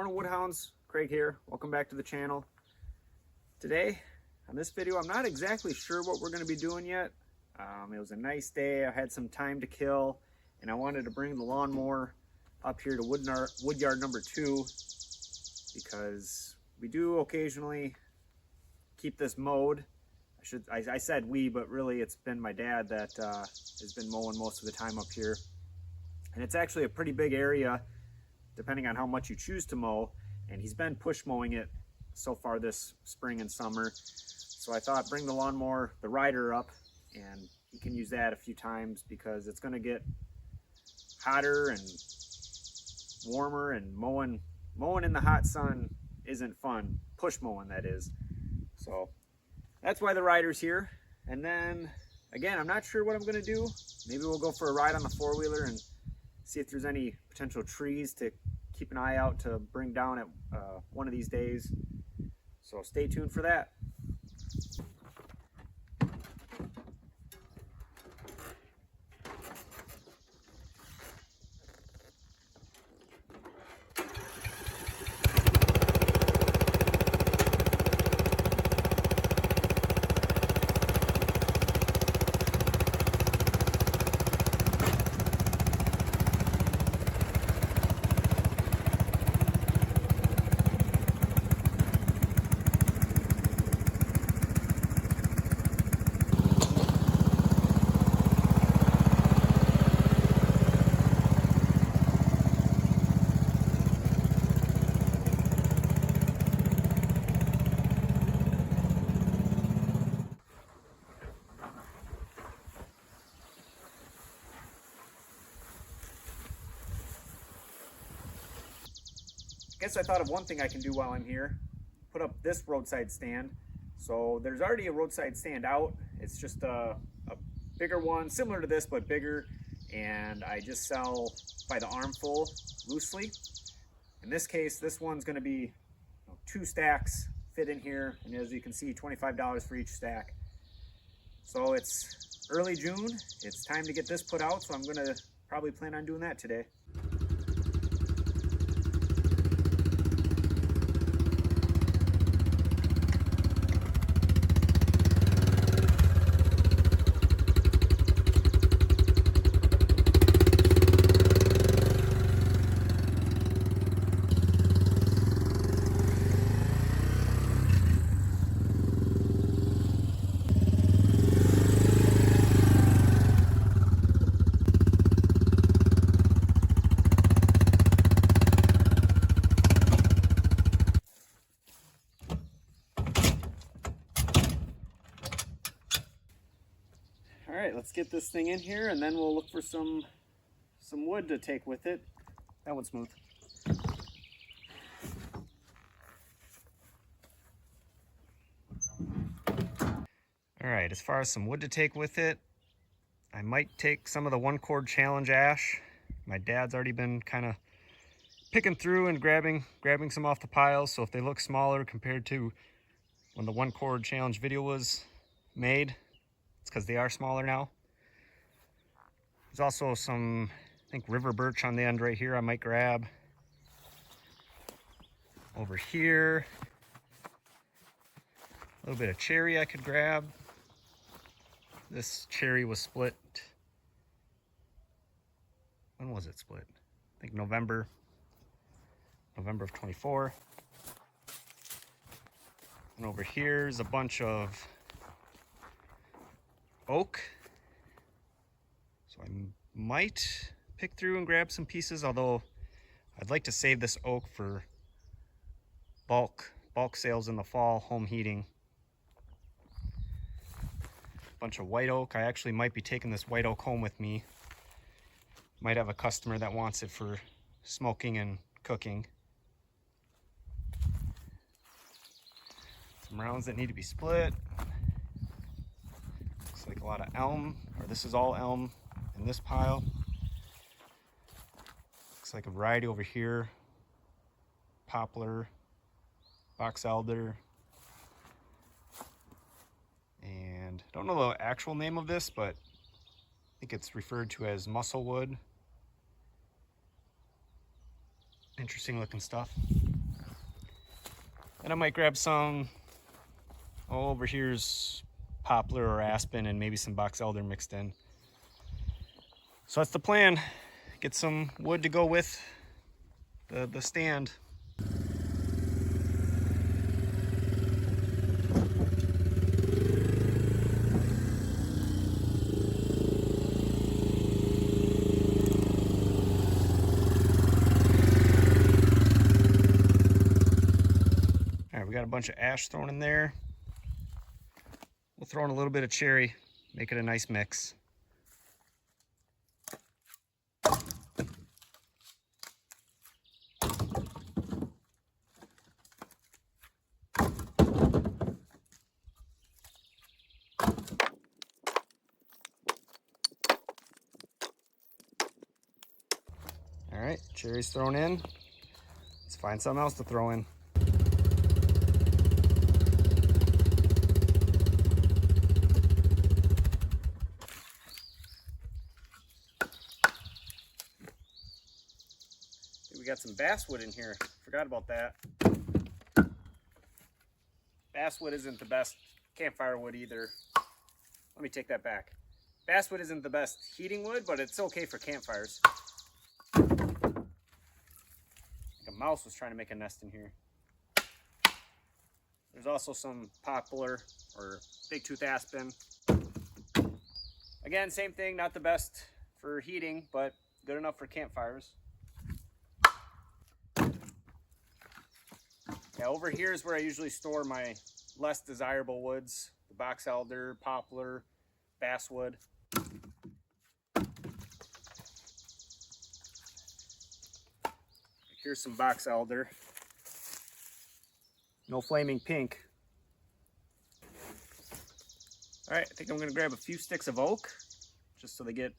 Morning Woodhounds, Craig here. Welcome back to the channel. Today, on this video, I'm not exactly sure what we're going to be doing yet. It was a nice day, I had some time to kill, and I wanted to bring the lawnmower up here to woodyard number 2 because we do occasionally keep this mowed. I said we, but really it's been my dad that has been mowing most of the time up here. And it's actually a pretty big area, depending on how much you choose to mow, and he's been push mowing it so far this spring and summer. So I thought bring the lawnmower, the rider up, and he can use that a few times because it's going to get hotter and warmer, and mowing in the hot sun isn't fun. Push mowing, that is. So that's why the rider's here. And then again, I'm not sure what I'm going to do. Maybe we'll go for a ride on the four-wheeler and see if there's any potential trees to keep an eye out to bring down at one of these days. So stay tuned for that. I guess I thought of one thing I can do while I'm here. Put up this roadside stand. So there's already a roadside stand out. It's just a bigger one, similar to this but bigger, and I just sell by the armful loosely. In this case, this one's going to be 2 stacks fit in here, and as you can see, $25 for each stack. So it's early June. It's time to get this put out, so I'm going to probably plan on doing that today. All right, let's get this thing in here, and then we'll look for some wood to take with it. That one's smooth. All right, as far as some wood to take with it, I might take some of the 1-cord challenge ash. My dad's already been kind of picking through and grabbing some off the piles, so if they look smaller compared to when the 1-cord challenge video was made, it's because they are smaller now. There's also some, I think, river birch on the end right here I might grab. Over here, a little bit of cherry I could grab. This cherry was split. When was it split? I think November of 24. And over here's a bunch of oak. So I might pick through and grab some pieces, although I'd like to save this oak for bulk sales in the fall, home heating. Bunch of white oak. I actually might be taking this white oak home with me. Might have a customer that wants it for smoking and cooking. Some rounds that need to be split. Looks like a lot of elm, or this is all elm in this pile. Looks like a variety over here. Poplar, box elder, and I don't know the actual name of this, but I think it's referred to as musclewood. Interesting looking stuff. And I might grab some, oh, over here's poplar or aspen and maybe some box elder mixed in. So that's the plan. Get some wood to go with the stand. All right, we got a bunch of ash thrown in there. We'll throw in a little bit of cherry, make it a nice mix. All right, cherry's thrown in. Let's find something else to throw in. We got some basswood in here. Forgot about that. Basswood isn't the best campfire wood either. Let me take that back. Basswood isn't the best heating wood, but it's okay for campfires. Like a mouse was trying to make a nest in here. There's also some poplar or big tooth aspen. Again, same thing, not the best for heating, but good enough for campfires. Yeah, over here is where I usually store my less desirable woods. The box elder, poplar, basswood. Here's some box elder. No flaming pink. All right, I think I'm gonna grab a few sticks of oak, just so they get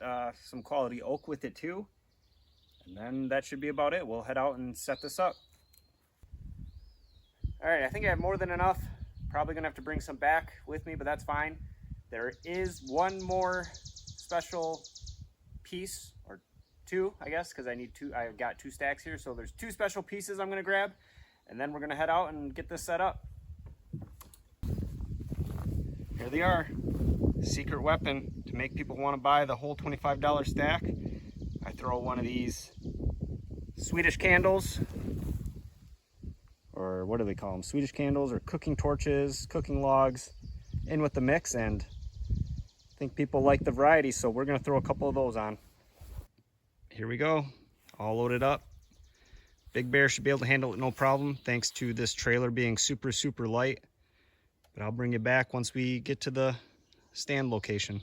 some quality oak with it too. And then that should be about it. We'll head out and set this up. All right, I think I have more than enough. Probably gonna have to bring some back with me, but that's fine. There is one more special piece, or two, I guess, because I need two. I've got two stacks here, so there's two special pieces I'm gonna grab, and then we're gonna head out and get this set up. Here they are, secret weapon to make people want to buy the whole $25 stack. I throw one of these Swedish candles, or what do they call them? Swedish candles or cooking torches, cooking logs in with the mix, and I think people like the variety, so we're gonna throw a couple of those on. Here we go, all loaded up. Big Bear should be able to handle it no problem, thanks to this trailer being super, super light. But I'll bring you back once we get to the stand location.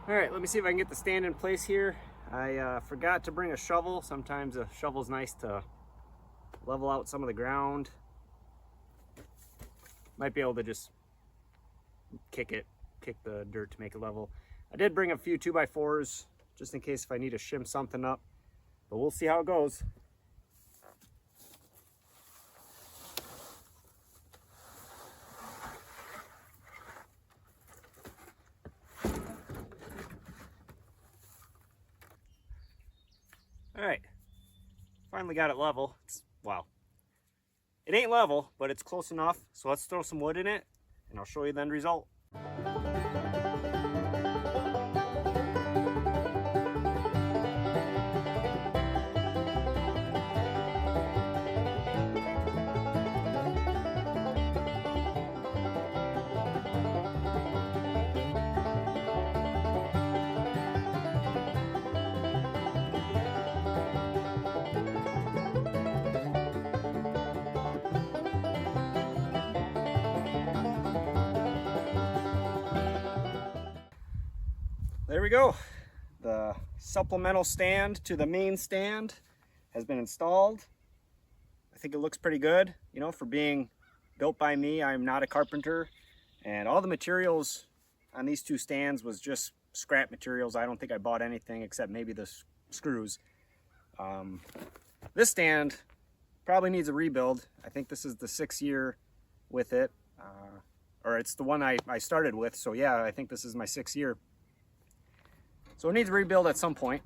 All right, let me see if I can get the stand in place here. I forgot to bring a shovel. Sometimes a shovel's nice to level out some of the ground. Might be able to just kick the dirt to make it level. I did bring a few 2x4s just in case if I need to shim something up, but we'll see how it goes. All right, finally got it level. Wow. It ain't level, but it's close enough. So let's throw some wood in it and I'll show you the end result. There we go. The supplemental stand to the main stand has been installed. I think it looks pretty good, you know, for being built by me. I'm not a carpenter, and all the materials on these two stands was just scrap materials. I don't think I bought anything except maybe the screws. This stand probably needs a rebuild. I think this is the 6th year with it, or it's the one I started with. So yeah, I think this is my 6th year. So it needs a rebuild at some point.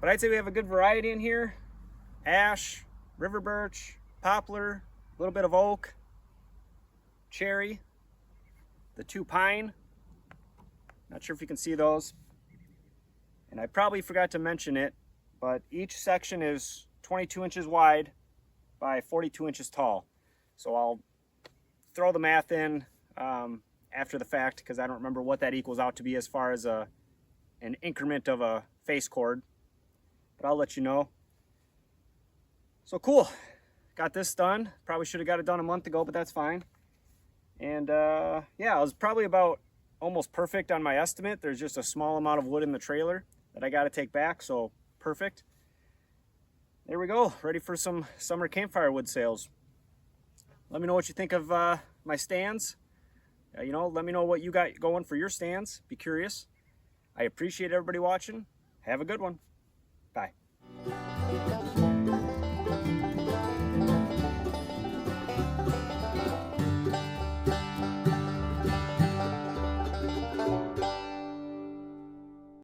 But I'd say we have a good variety in here. Ash, river birch, poplar, a little bit of oak, cherry, the 2 pine. Not sure if you can see those. And I probably forgot to mention it, but each section is 22 inches wide by 42 inches tall. So I'll throw the math in after the fact, because I don't remember what that equals out to be as far as an increment of a face cord, but I'll let you know. So cool, got this done. Probably should have got it done a month ago, but that's fine. And yeah, I was probably about almost perfect on my estimate. There's just a small amount of wood in the trailer that I got to take back, so perfect. There we go, ready for some summer campfire wood sales. Let me know what you think of my stands. You know, let me know what you got going for your stands. Be curious. I appreciate everybody watching. Have a good one. Bye.